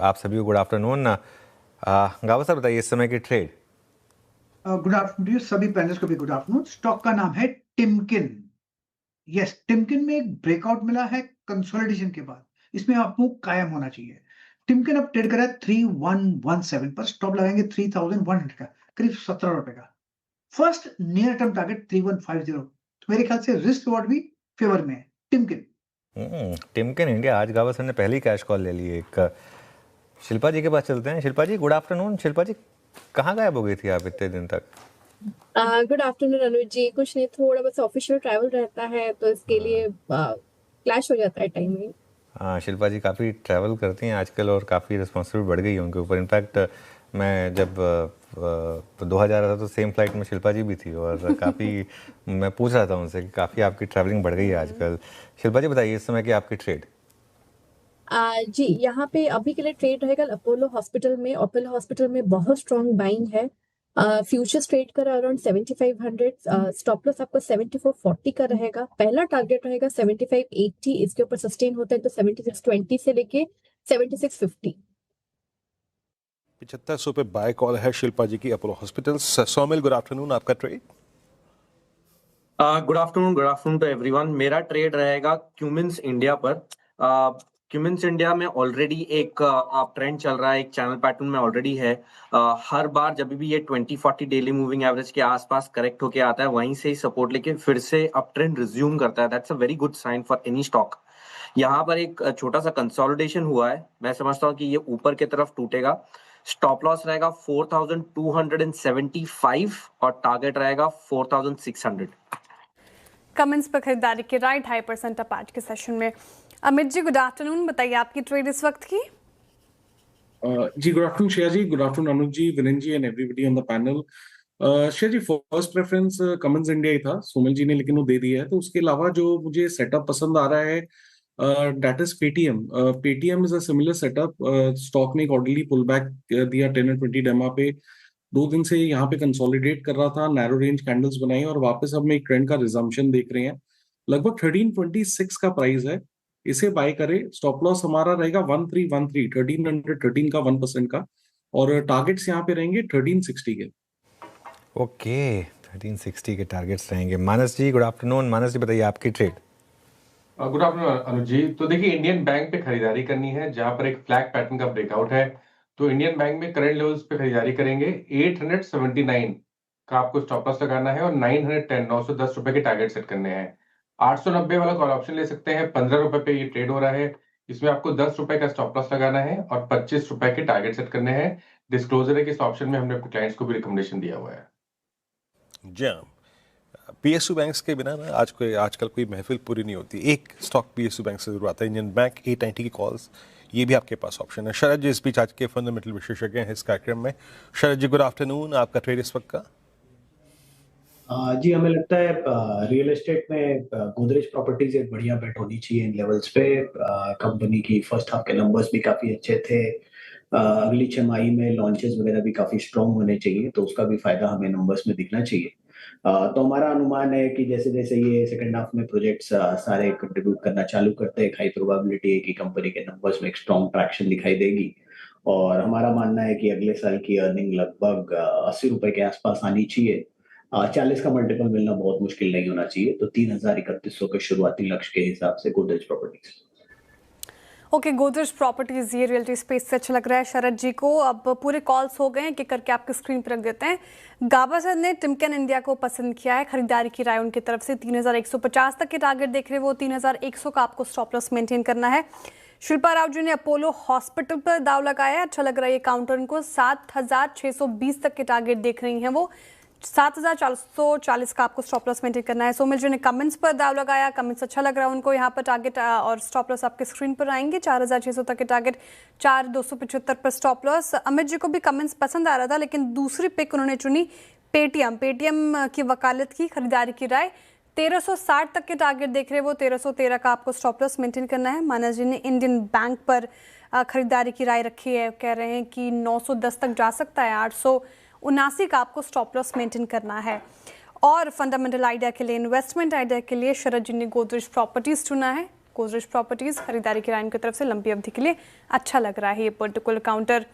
आप सभी को गुड आफ्टरनून। गावा सर बताइए इस समय की ट्रेड। गुड आफ्टरनून सभी पैनलिस्ट को भी गुड आफ्टरनून। स्टॉक का नाम है टिमकिन। यस, टिमकिन में एक ब्रेकआउट मिला है कंसोलिडेशन के बाद। इसमें आपको कायम होना चाहिए। टिमकिन अब ट्रेड कर रहा है 3117 पर। स्टॉप लगाएंगे 3100 का, करीब 17 रुपए का। First near term target 3150। तो मेरे ख्याल से रिस्क रिवॉर्ड भी फेवर में है टिमकिन। टिमकिन इंडिया, आज गावा सर ने पहली कैश कॉल ले ली एक। शिल्पा जी के पास चलते हैं। शिल्पा जी गुड आफ्टरनून। शिल्पा जी कहाँ गायब हो गई थी आप इतने दिन तक? गुड आफ्टरनून अनुज जी। कुछ नहीं, थोड़ा बस ऑफिशियल ट्रैवल रहता है तो इसके लिए क्लैश हो जाता है टाइमिंग। हाँ, शिल्पा जी काफ़ी ट्रैवल करती हैं आजकल और काफ़ी रिस्पॉन्सिबिलिटी बढ़ गई है उनके ऊपर। इनफैक्ट मैं जब 2000 था तो सेम फ्लाइट में शिल्पा जी भी थी और काफ़ी मैं पूछ रहा था उनसे कि काफ़ी आपकी ट्रैवलिंग बढ़ गई है आजकल। शिल्पा जी बताइए इस समय की आपकी ट्रेड। जी, यहाँ पे अभी के लिए ट्रेड रहेगा अपोलो हॉस्पिटल में। अपोलो हॉस्पिटल में बहुत स्ट्रॉन्ग बाइंग है। फ्यूचर्स ट्रेड कर अराउंड 7500। स्टॉप लॉस आपका 7440 का रहेगा। पहला टारगेट रहेगा 7580। इसके ऊपर सस्टेन होता है तो 7620 से लेके 7650। 7500 पे बाय कॉल है शिल्पा जी की अपोलो हॉस्पिटल्स। सोमिल गुड आफ्टरनून, आपका trade. Good afternoon to everyone. मेरा ट्रेड रहेगा क्यूमिंस इंडिया पर। क्यूमिंस इंडिया में ऑलरेडी एक अप ट्रेंड चल रहा है, एक चैनल पैटर्न में ऑलरेडी है। हर बार जब भी ये 2040 डेली मूविंग एवरेज के आसपास करेक्ट होके आता है, वहीं से ही सपोर्ट लेके फिर से अप ट्रेंड रिज्यूम करता है। That's a very good sign for any stock. यहाँ पर एक छोटा सा कंसोलिडेशन हुआ है। मैं समझता हूँ कि ये ऊपर की तरफ टूटेगा। स्टॉप लॉस रहेगा 4275 और टारगेट रहेगा 4600। कमेंट्स पर खरीदारी के राइट 2.5% अप आज के सेशन में। अमित जी गुड आफ्टरनून, बताइए आपकी ट्रेड इस वक्त की। जी good afternoon Shreya ji, good afternoon Anuj ji, Viren ji and everybody on the panel. Shreya ji, first preference कमेंस इंडिया ही था, सोमिल जी ने लेकिन वो दे दिया है। तो उसके अलावा जो मुझे सेटअप पसंद आ रहा है that is Paytm. Paytm is a similar setup. Stock ने एक ऑर्डरली पुल बैक दिया 10 और 20 डेमा पे। 2 दिन से यहाँ पे कंसोलिडेट कर रहा था, नैरो रेंज कैंडल्स बनाई और वापस हम एक ट्रेंड का रिजम्पशन देख रहे हैं। लगभग 1326 का प्राइस है, इसे बाय करें। स्टॉप लॉस हमारा रहेगा 1313 का 1% का, और टारगेट्स यहाँ पे रहेंगे 1360 के। ओके, 1360 के टारगेट्स रहेंगे। मानस जी गुड आफ्टरनून। मानस जी बताइए आपकी ट्रेड। गुड आफ्टरनून अनुज जी। तो देखिए, इंडियन बैंक पे खरीदारी करनी है जहां पर एक फ्लैग पैटर्न का ब्रेकआउट है। तो इंडियन बैंक में करंट लेवल्स पे खरीदारी करेंगे। 879 का आपको स्टॉप लॉस लगाना है और 910 910 रुपए के टारगेट सेट करने हैं। 890 वाला कॉल ऑप्शन ले सकते हैं। 15 रुपए पे ये ट्रेड हो रहा है। इसमें आपको 10 रुपए का स्टॉप लॉस लगाना है और 25 रुपए के टारगेट सेट करने हैं। डिस्क्लोजर है कि इस ऑप्शन में हमने अपने क्लाइंट्स को भी रिकमेंडेशन दिया हुआ है। जी, पीएसयू बैंक्स के बिना ना आजकल कोई महफिल पूरी नहीं होती। एक स्टॉक पीएसयू बैंक से जरूर आता है, इंडियन बैंक। 890 की कॉल्स, ये भी आपके पास ऑप्शन है। शरद जी इस बीच आज के फंडामेंटल विशेषज्ञ हैं इस कार्यक्रम में। शरद जी गुड आफ्टरनून, आपका ट्रेड इस वक्त का। जी, हमें लगता है रियल एस्टेट में गोदरेज प्रॉपर्टीज एक बढ़िया बेट होनी चाहिए इन लेवल्स पे। कंपनी की फर्स्ट हाफ के नंबर्स भी काफी अच्छे थे। अगली छमाही में लॉन्चेस वगैरह भी काफी स्ट्रॉन्ग होने चाहिए, तो उसका भी फायदा हमें नंबर्स में दिखना चाहिए। तो हमारा अनुमान है कि जैसे जैसे ये सेकंड हाफ में प्रोजेक्ट्स सारे कंट्रीब्यूट करना चालू करते हैं, हाई प्रोबेबिलिटी है कि कंपनी के नंबर्स में एक स्ट्रॉन्ग ट्रैक्शन दिखाई देगी। और हमारा मानना है कि अगले साल की अर्निंग लगभग 80 रुपए के आसपास आनी चाहिए। 40 का मल्टीपल मिलना बहुत मुश्किल नहीं होना चाहिए। तो 3000-3100 के शुरुआती लक्ष्य के हिसाब से Godrej properties. Okay, Godrej properties, ये रियलिटी स्पेस से अच्छा लग रहा है शरद जी को। अब पूरे कॉल्स हो गए हैं कि करके आपकी स्क्रीन पर रख देते हैं। गाबा सर ने टिमकिन इंडिया को पसंद किया है, खरीदारी की राय उनकी तरफ से। 3150 तक के टारगेट देख रहे हैं वो। 3100 का आपको स्टॉप लॉस मेंटेन करना है। शिल्पा राव जी ने अपोलो हॉस्पिटल पर दाव लगाया है, अच्छा लग रहा है ये काउंटर उनको। 7620 तक के टारगेट देख रही हैं वो। 7440 का आपको स्टॉप लॉस मेंटेन करना है। सोमिल जी ने कमेंट्स पर दाव लगाया, कमेंट्स अच्छा लग रहा है उनको। यहाँ पर टारगेट और स्टॉप लॉस आपके स्क्रीन पर आएंगे। 4600 तक के टारगेट, 4275 पर स्टॉप लॉस। अमित जी को भी कमेंट्स पसंद आ रहा था, लेकिन दूसरी पिक उन्होंने चुनी पेटीएम की वकालत की खरीदारी की राय। 1360 तक के टारगेट देख रहे हैं वो। 1313 का आपको स्टॉप लॉस मेंटेन करना है। मानस जी ने इंडियन बैंक पर खरीदारी की राय रखी है, कह रहे हैं कि 910 तक जा सकता है। 879 का आपको स्टॉप लॉस मेंटेन करना है। और फंडामेंटल आइडिया के लिए, इन्वेस्टमेंट आइडिया के लिए शरद जी ने गोदरेज प्रॉपर्टीज चुना है। गोदरेज प्रॉपर्टीज खरीदारी की राय उनकी तरफ से लंबी अवधि के लिए अच्छा लग रहा है ये पर्टिकुलर काउंटर।